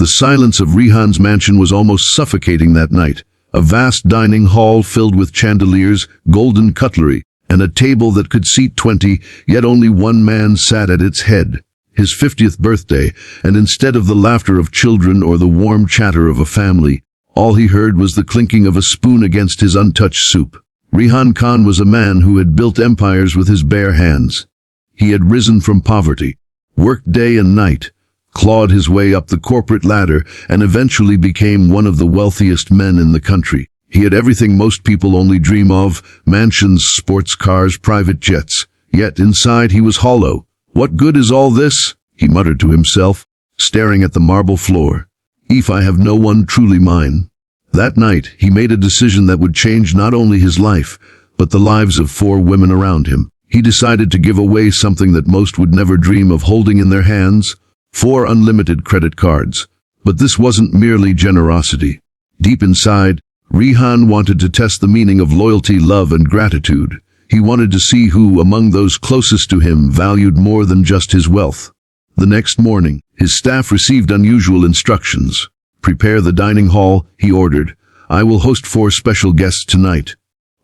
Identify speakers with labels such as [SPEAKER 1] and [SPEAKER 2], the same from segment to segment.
[SPEAKER 1] The silence of Rihan's mansion was almost suffocating that night. A vast dining hall filled with chandeliers, golden cutlery, and a table that could seat 20, yet only one man sat at its head. His 50th birthday, and instead of the laughter of children or the warm chatter of a family, all he heard was the clinking of a spoon against his untouched soup. Rihan Khan was a man who had built empires with his bare hands. He had risen from poverty, worked day and night, clawed his way up the corporate ladder, and eventually became one of the wealthiest men in the country. He had everything most people only dream of: mansions, sports cars, private jets. Yet inside he was hollow. "What good is all this?" he muttered to himself, staring at the marble floor. "If I have no one truly mine." That night, he made a decision that would change not only his life, but the lives of 4 women around him. He decided to give away something that most would never dream of holding in their hands: 4 unlimited credit cards. But this wasn't merely generosity. Deep inside, Rihan wanted to test the meaning of loyalty, love, and gratitude. He wanted to see who, among those closest to him, valued more than just his wealth. The next morning, his staff received unusual instructions. "Prepare the dining hall," he ordered. "I will host 4 special guests tonight."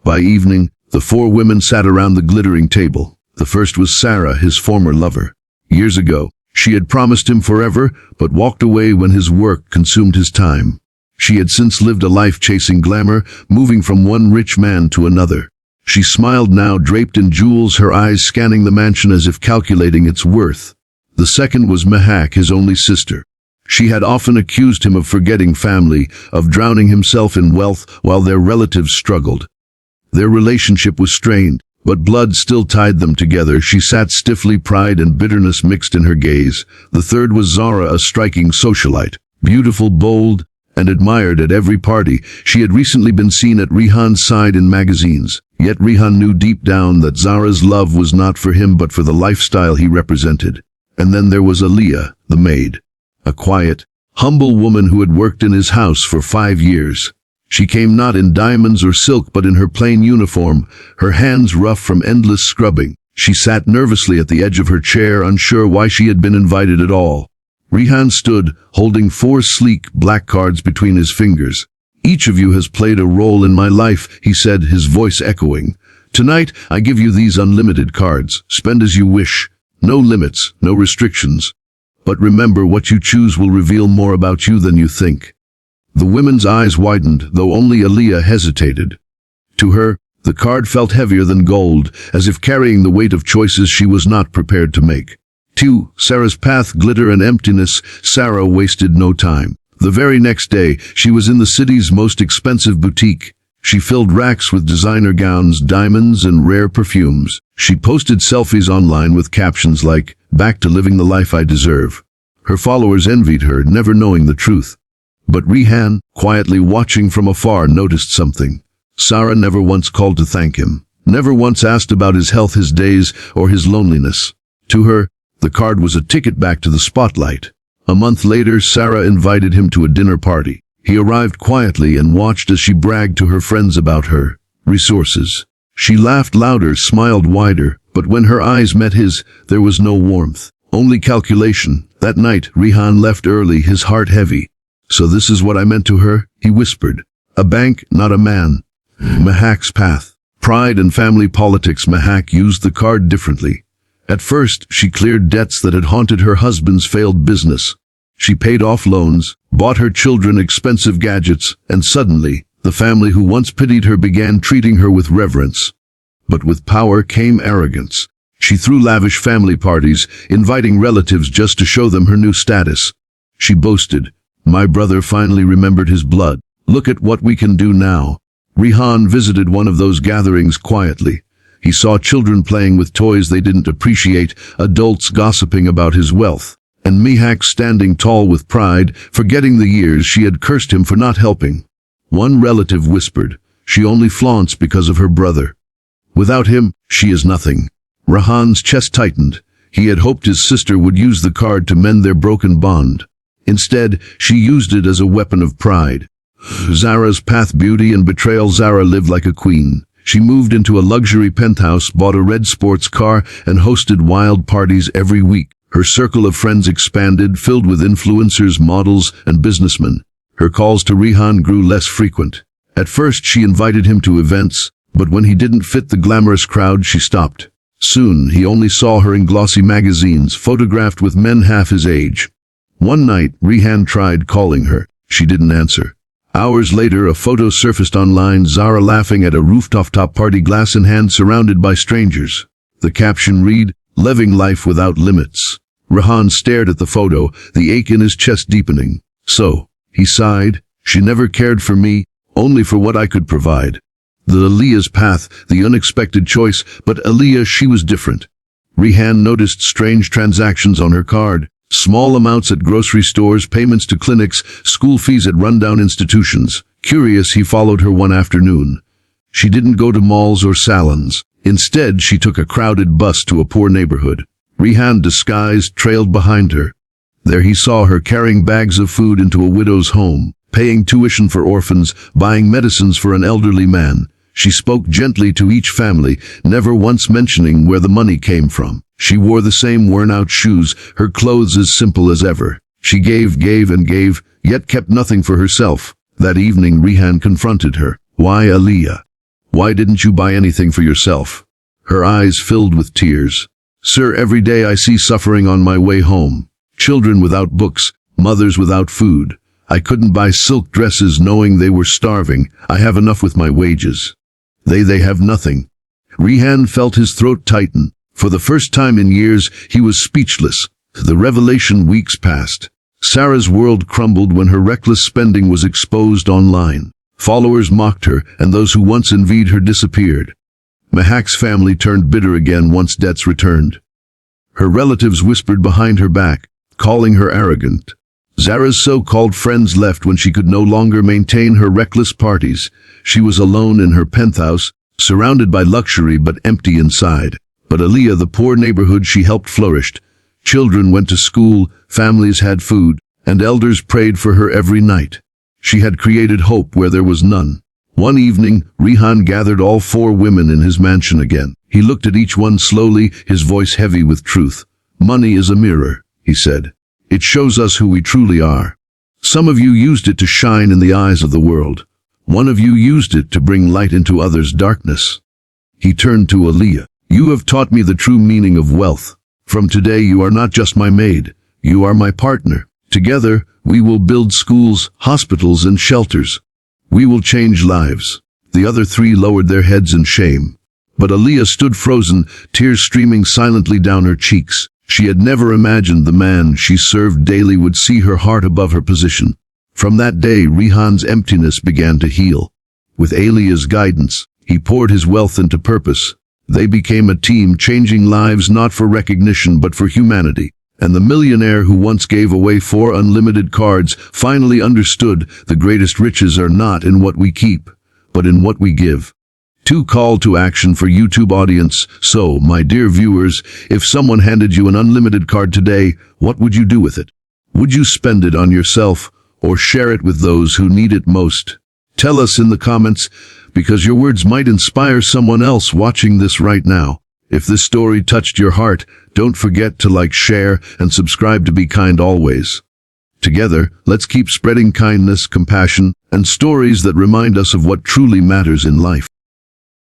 [SPEAKER 1] By evening, the 4 women sat around the glittering table. The first was Sarah, his former lover. Years ago, she had promised him forever, but walked away when his work consumed his time. She had since lived a life chasing glamour, moving from one rich man to another. She smiled now, draped in jewels, her eyes scanning the mansion as if calculating its worth. The second was Mehak, his only sister. She had often accused him of forgetting family, of drowning himself in wealth while their relatives struggled. Their relationship was strained, but blood still tied them together. She sat stiffly, pride and bitterness mixed in her gaze. The third was Zara, a striking socialite. Beautiful, bold, and admired at every party. She had recently been seen at Rihan's side in magazines. Yet Rihan knew deep down that Zara's love was not for him but for the lifestyle he represented. And then there was Aliyah, the maid. A quiet, humble woman who had worked in his house for 5 years. She came not in diamonds or silk but in her plain uniform, her hands rough from endless scrubbing. She sat nervously at the edge of her chair, unsure why she had been invited at all. Rihan stood, holding 4 sleek, black cards between his fingers. "Each of you has played a role in my life," he said, his voice echoing. "Tonight, I give you these unlimited cards. Spend as you wish. No limits, no restrictions. But remember, what you choose will reveal more about you than you think." The women's eyes widened, though only Aliyah hesitated. To her, the card felt heavier than gold, as if carrying the weight of choices she was not prepared to make. 2. Sarah's path, glitter and emptiness. Sarah wasted no time. The very next day, she was in the city's most expensive boutique. She filled racks with designer gowns, diamonds, and rare perfumes. She posted selfies online with captions like, "Back to living the life I deserve." Her followers envied her, never knowing the truth. But Rihan, quietly watching from afar, noticed something. Sarah never once called to thank him, never once asked about his health, his days, or his loneliness. To her, the card was a ticket back to the spotlight. A month later, Sarah invited him to a dinner party. He arrived quietly and watched as she bragged to her friends about her resources. She laughed louder, smiled wider, but when her eyes met his, there was no warmth, only calculation. That night, Rihan left early, his heart heavy. "So this is what I meant to her," he whispered. "A bank, not a man." Mehak's path. Pride and family politics. Mehak used the card differently. At first, she cleared debts that had haunted her husband's failed business. She paid off loans, bought her children expensive gadgets, and suddenly, the family who once pitied her began treating her with reverence. But with power came arrogance. She threw lavish family parties, inviting relatives just to show them her new status. She boasted, "My brother finally remembered his blood. Look at what we can do now." Rihan visited one of those gatherings quietly. He saw children playing with toys they didn't appreciate, adults gossiping about his wealth, and Mehak standing tall with pride, forgetting the years she had cursed him for not helping. One relative whispered, "She only flaunts because of her brother. Without him, she is nothing." Rihan's chest tightened. He had hoped his sister would use the card to mend their broken bond. Instead, she used it as a weapon of pride. Zara's path, beauty and betrayal. Zara lived like a queen. She moved into a luxury penthouse, bought a red sports car, and hosted wild parties every week. Her circle of friends expanded, filled with influencers, models, and businessmen. Her calls to Rihan grew less frequent. At first, she invited him to events, but when he didn't fit the glamorous crowd, she stopped. Soon, he only saw her in glossy magazines, photographed with men half his age. One night, Rihan tried calling her. She didn't answer. Hours later, a photo surfaced online, Zara laughing at a rooftop party, glass in hand, surrounded by strangers. The caption read, "Living life without limits." Rihan stared at the photo, the ache in his chest deepening. So, he sighed, she never cared for me, only for what I could provide. The Aaliyah's path, the unexpected choice, but Aaliyah, she was different. Rihan noticed strange transactions on her card. Small amounts at grocery stores, payments to clinics, school fees at rundown institutions. Curious, he followed her one afternoon. She didn't go to malls or salons. Instead, she took a crowded bus to a poor neighborhood. Rihan, disguised, trailed behind her. There he saw her carrying bags of food into a widow's home, paying tuition for orphans, buying medicines for an elderly man. She spoke gently to each family, never once mentioning where the money came from. She wore the same worn-out shoes, her clothes as simple as ever. She gave, and gave, yet kept nothing for herself. That evening, Rihan confronted her. "Why, Aaliyah? Why didn't you buy anything for yourself?" Her eyes filled with tears. "Sir, every day I see suffering on my way home. Children without books, mothers without food. I couldn't buy silk dresses knowing they were starving. I have enough with my wages. They have nothing." Rihan felt his throat tighten. For the first time in years, he was speechless. The revelation weeks passed. Sarah's world crumbled when her reckless spending was exposed online. Followers mocked her, and those who once envied her disappeared. Mahak's family turned bitter again once debts returned. Her relatives whispered behind her back, calling her arrogant. Zara's so-called friends left when she could no longer maintain her reckless parties. She was alone in her penthouse, surrounded by luxury but empty inside. But Aaliyah, the poor neighborhood she helped, flourished. Children went to school, families had food, and elders prayed for her every night. She had created hope where there was none. One evening, Rihan gathered all 4 women in his mansion again. He looked at each one slowly, his voice heavy with truth. "Money is a mirror," he said. "It shows us who we truly are. Some of you used it to shine in the eyes of the world. One of you used it to bring light into others' darkness." He turned to Aaliyah. "You have taught me the true meaning of wealth. From today you are not just my maid, you are my partner. Together, we will build schools, hospitals, and shelters. We will change lives." The other 3 lowered their heads in shame. But Aaliyah stood frozen, tears streaming silently down her cheeks. She had never imagined the man she served daily would see her heart above her position. From that day, Rihan's emptiness began to heal. With Aaliyah's guidance, he poured his wealth into purpose. They became a team, changing lives not for recognition but for humanity. And the millionaire who once gave away 4 unlimited cards finally understood the greatest riches are not in what we keep, but in what we give. To call to action for YouTube audience. So, my dear viewers, if someone handed you an unlimited card today, what would you do with it? Would you spend it on yourself or share it with those who need it most? Tell us in the comments, because your words might inspire someone else watching this right now. If this story touched your heart, don't forget to like, share, and subscribe to Be Kind Always. Together, let's keep spreading kindness, compassion, and stories that remind us of what truly matters in life.